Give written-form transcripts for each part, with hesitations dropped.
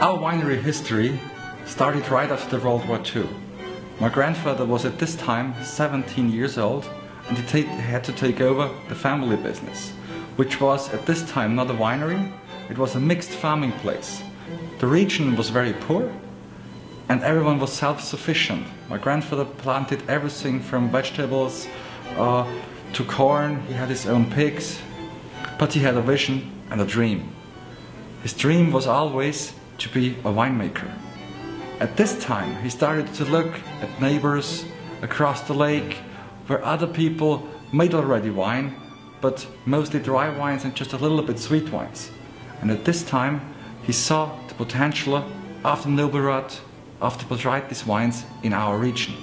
Our winery history started right after World War II. My grandfather was at this time 17 years old, and he had to take over the family business, which was at this time not a winery, it was a mixed farming place. The region was very poor and everyone was self-sufficient. My grandfather planted everything from vegetables to corn, he had his own pigs, but he had a vision and a dream. His dream was always to be a winemaker. At this time he started to look at neighbors across the lake where other people made already wine, but mostly dry wines and just a little bit sweet wines. And at this time he saw the potential of the noble rot of the botrytis wines in our region.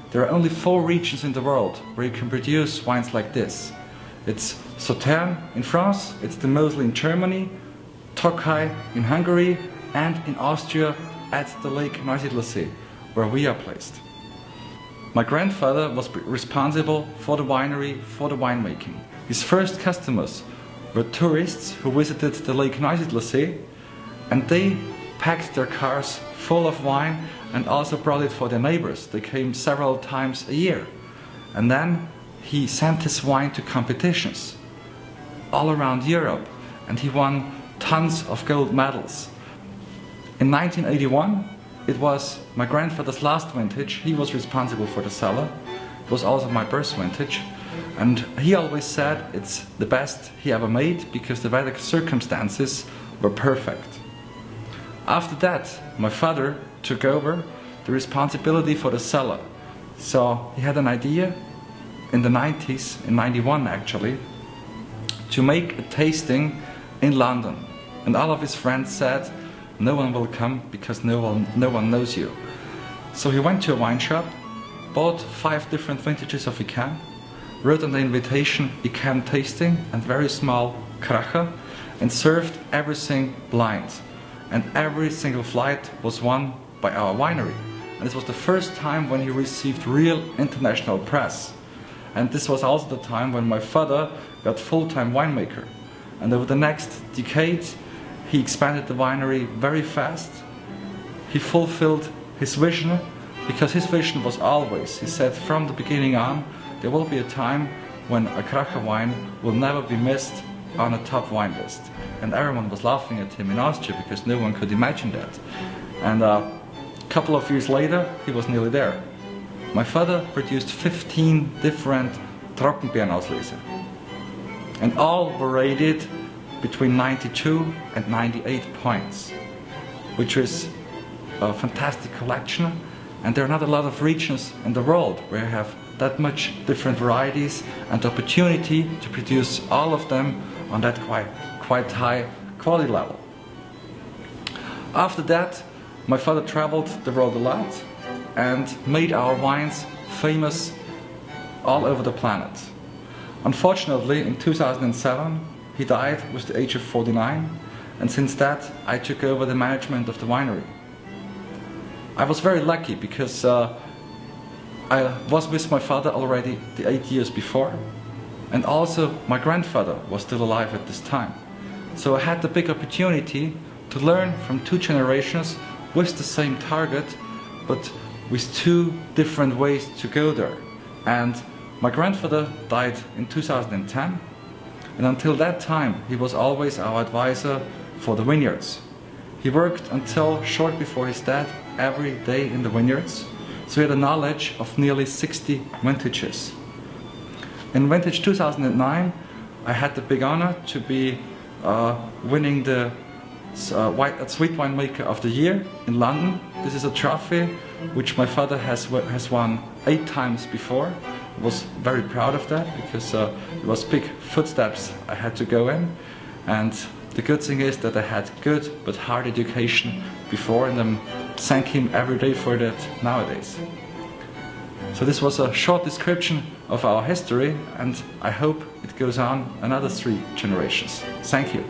There are only 4 regions in the world where you can produce wines like this. It's Sauternes in France, it's the Mosel in Germany, Tokai in Hungary, and in Austria at the Lake Neusiedlersee, where we are placed. My grandfather was responsible for the winery, for the winemaking. His first customers were tourists who visited the Lake Neusiedlersee, and they packed their cars full of wine and also brought it for their neighbors. They came several times a year. And then he sent his wine to competitions all around Europe, and he won tons of gold medals. In 1981, it was my grandfather's last vintage. He was responsible for the cellar. It was also my birth vintage. And he always said it's the best he ever made because the weather circumstances were perfect. After that, my father took over the responsibility for the cellar. So he had an idea in the 90s, in 91 actually, to make a tasting in London. And all of his friends said, no one will come because no one knows you. So he went to a wine shop, bought 5 different vintages of Yquem, wrote on the invitation Yquem tasting and very small Kracher, and served everything blind. And every single flight was won by our winery. And this was the first time when he received real international press. And this was also the time when my father got full-time winemaker. And over the next decade, he expanded the winery very fast. He fulfilled his vision, because his vision was always, he said from the beginning on, there will be a time when a Kracher wine will never be missed on a top wine list. And everyone was laughing at him in Austria because no one could imagine that. And a couple of years later, he was nearly there. My father produced 15 different Trockenbeerenauslese. And all were rated between 92 and 98 points, which is a fantastic collection. And there are not a lot of regions in the world where you have that much different varieties and the opportunity to produce all of them on that quite high quality level. After that, my father traveled the world a lot and made our wines famous all over the planet. Unfortunately, in 2007, he died with the age of 49, and since that, I took over the management of the winery. I was very lucky because I was with my father already the 8 years before, and also my grandfather was still alive at this time. So I had the big opportunity to learn from 2 generations with the same target, but with 2 different ways to go there. And my grandfather died in 2010, and until that time he was always our advisor for the vineyards. He worked until short before his death every day in the vineyards, so he had a knowledge of nearly 60 vintages. In vintage 2009, I had the big honor to be winning the Sweet Winemaker of the Year in London. This is a trophy which my father has won 8 times before. I was very proud of that because it was big footsteps I had to go in. And the good thing is that I had good but hard education before, and I'm thanking him every day for that nowadays. So this was a short description of our history, and I hope it goes on another 3 generations. Thank you.